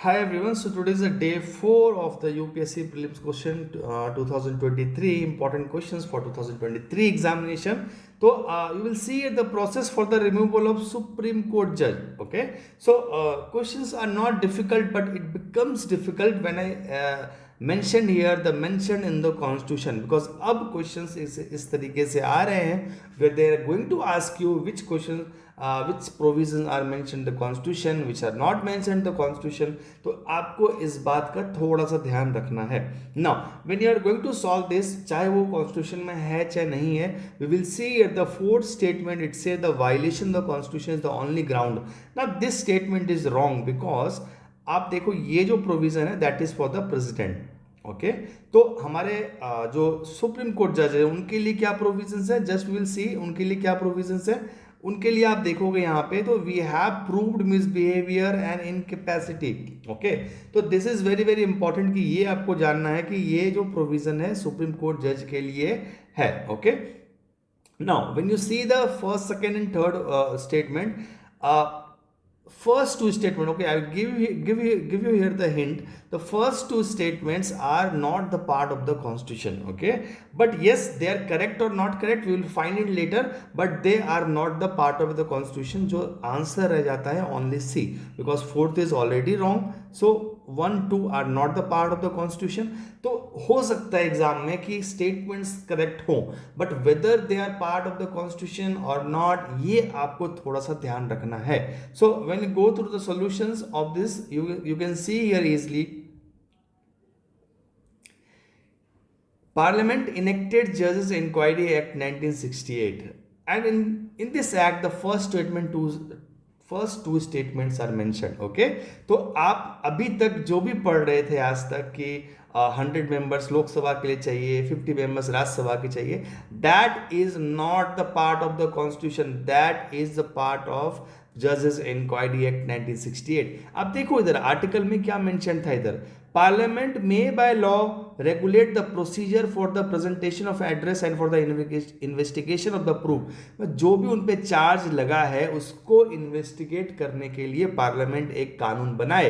Hi everyone, so today is the day 4 of the UPSC prelims question 2023 important questions for 2023 examination. So you will see the process for the removal of Supreme Court judge. Okay, so questions are not difficult, but it becomes difficult when I mention here the mention in the constitution, because अब questions इस तरीके से आ रहे हैं where they are going to ask you which questions which provisions are mentioned in the constitution, which are not mentioned in the constitution. तो आपको इस बात का थोड़ा सा ध्यान रखना है. Now when you are going to solve this, चाहे वो constitution में है चाहे नहीं है, we will see at the fourth statement it says the violation of the constitution is the only ground. Now this statement is wrong because आप देखो ये जो प्रोविजन है that is for the president. Okay, तो हमारे जो supreme court जज है उनके लिए क्या प्रोविजंस है, जस्ट विल सी उनके लिए क्या प्रोविजंस है. उनके लिए आप देखोगे यहाँ पे तो we have proved misbehaviour and incapacity. Okay, तो this is very very important कि ये आपको जानना है कि ये जो प्रोविजन है सुप्रीम कोर्ट जज के लिए है. Okay, now when you see the first second and third statement, first two statement, okay, I will give you here the hint. The first two statements are not the part of the constitution. Okay, but yes, they are correct or not correct we will find it later, but they are not the part of the constitution. जो answer रह जाता है only C, because fourth is already wrong. So 1 2 are not the part of the constitution. तो हो सकता है exam में कि स्टेटमेंट्स करेक्ट हो, but whether they are part of the constitution or not, ये आपको थोड़ा सा ध्यान रखना है. So when you go through the solutions of this, you can see here easily. Parliament enacted Judges Inquiry Act 1968, and in this act the first two statements are mentioned. Okay, तो आप अभी तक जो भी पढ़ रहे थे आज तक कि 100 मेंबर्स लोकसभा के लिए चाहिए, 50 मेंबर्स राज्यसभा के चाहिए, that is not the part of the constitution, that is the part of जजेस इंक्वायरी एक्ट 1968. अब देखो इधर आर्टिकल में क्या मेंशन था, इधर पार्लियामेंट में by law regulate the procedure for the presentation of address and for the investigation of the proof. जो भी उन पे चार्ज लगा है उसको इन्वेस्टिगेट करने के लिए पार्लियामेंट एक कानून बनाए,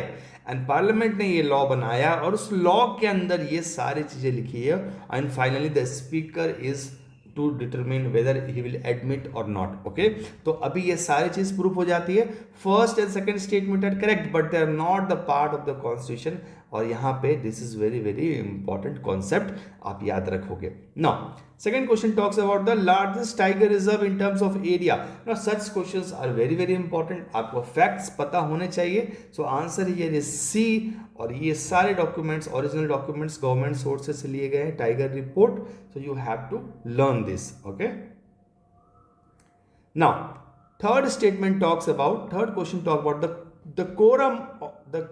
एंड पार्लियामेंट ने ये लॉ बनाया और उस लॉ के अंदर ये सारी चीजें लिखी है, and finally the speaker is to determine whether he will admit or not. Okay, तो अभी ये सारी चीज प्रूफ हो जाती है. First and second statement are correct but they are not the part of the constitution, और यहां पे this is very very important concept, आप याद रखोगे. Now second question talks about the largest tiger reserve in terms of area. Now such questions are very very important, आपको facts पता होने चाहिए. So answer here is C, और ये सारे documents original documents government sources से लिए गए हैं, tiger report. So you have to learn this. Okay, now third statement talks about, third question talk about the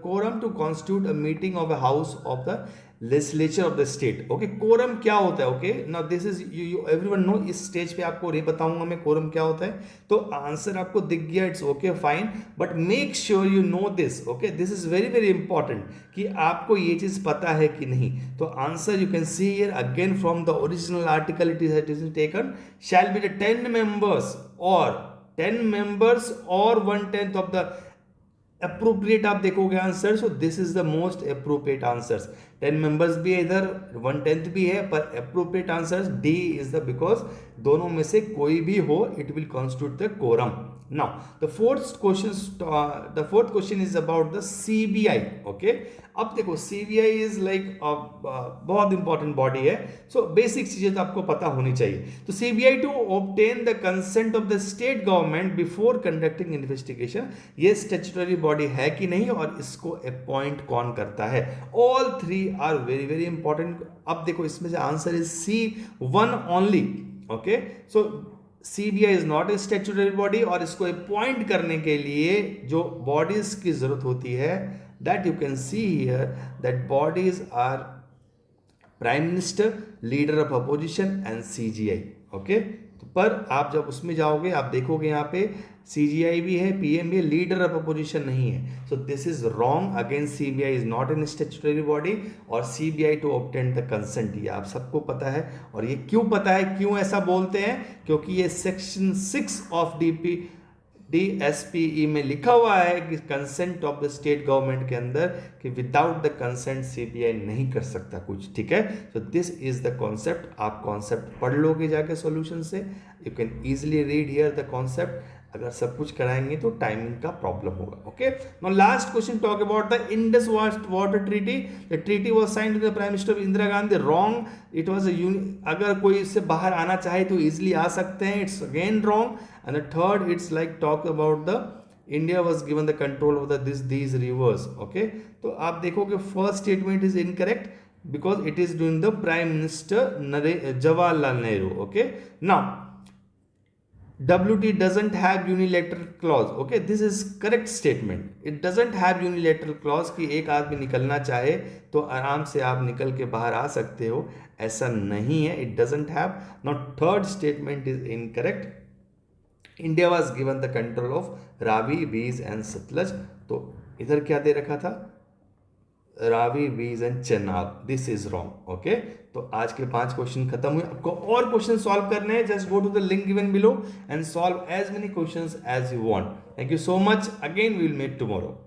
quorum to constitute a meeting of a house of the legislature of the state. Okay, quorum क्या होता है? Okay, now this is you everyone know, इस stage पे आपको नहीं बताऊंगा मैं quorum क्या होता है, तो आंसर आपको दिख गया, it's okay fine, but make sure you know this. Okay, this is very very important कि आपको ये चीज पता है कि नहीं. तो answer you can see here again from the original article, it is taken shall be the 10 members और 1/10 ऑफ द अप्रोप्रिएट. आप देखोगे answer, so this is the most appropriate answers. 10 members भी है इधर, 1/10 भी है, पर appropriate answers D is the, because दोनों में से कोई भी हो it will constitute the quorum. Now the fourth question is about the CBI. Okay, अब देखो सीबीआई इज लाइक बहुत इंपॉर्टेंट बॉडी है, सो बेसिक चीजें तो आपको पता होनी चाहिए. तो CBI to obtain the consent of the state government before conducting investigation, ये स्टैट्यूटरी बॉडी है कि नहीं और इसको अपॉइंट कौन करता है. All three are very very important. अब देखो इसमें से answer is C1 only. Okay, so CBI is not a statutory body, और इसको अपॉइंट करने के लिए जो बॉडीज की जरूरत होती है, that you can see here, that bodies are prime minister, leader of opposition and CGI. Okay, तो पर आप जब उसमें जाओगे आप देखोगे यहाँ पे सीजीआई भी है, पीएम भी है, लीडर ऑफ अपोजिशन नहीं है. So this is wrong. Again CBI is not an statutory body, और CBI to obtain the consent, ये आप सबको पता है. और ये क्यों पता है, क्यों ऐसा बोलते हैं, क्योंकि ये सेक्शन 6 ऑफ डीपी DSPE में लिखा हुआ है कि consent of the state government के अंदर कि विदाउट द कंसेंट CBI नहीं कर सकता कुछ, ठीक है। So this is the concept, आप कॉन्सेप्ट पढ़ लोगे जाके सॉल्यूशन से, you can easily read here the concept. अगर सब कुछ कराएंगे तो टाइमिंग का प्रॉब्लम होगा, okay. Now last question talk about the Indus water treaty. The treaty was signed with the prime minister Indira Gandhi, wrong, it was अगर कोई इससे बाहर आना चाहे तो इजिली आ सकते हैं, it's again wrong. And the third it's like talk about the India was given the control of the these rivers, okay. तो आप देखोगे first statement is incorrect because it is doing the prime minister Jawaharlal Nehru, okay. Now WT doesn't have unilateral clause, okay, this is correct statement, it doesn't have unilateral clause कि एक आदमी निकलना चाहे तो आराम से आप निकल के बाहर आ सकते हो, ऐसा नहीं है, it doesn't have. Now third statement is incorrect, India was given the control of Ravi, Beas and Satluj, तो इधर क्या दे रखा था, रावी, बीज and Chenab, this is wrong, okay. तो आज के 5 क्वेश्चन खत्म हुए। आपको और क्वेश्चन सॉल्व करने हैं, just go to the link given below and solve as many questions as you want. Thank you so much, again we will meet tomorrow.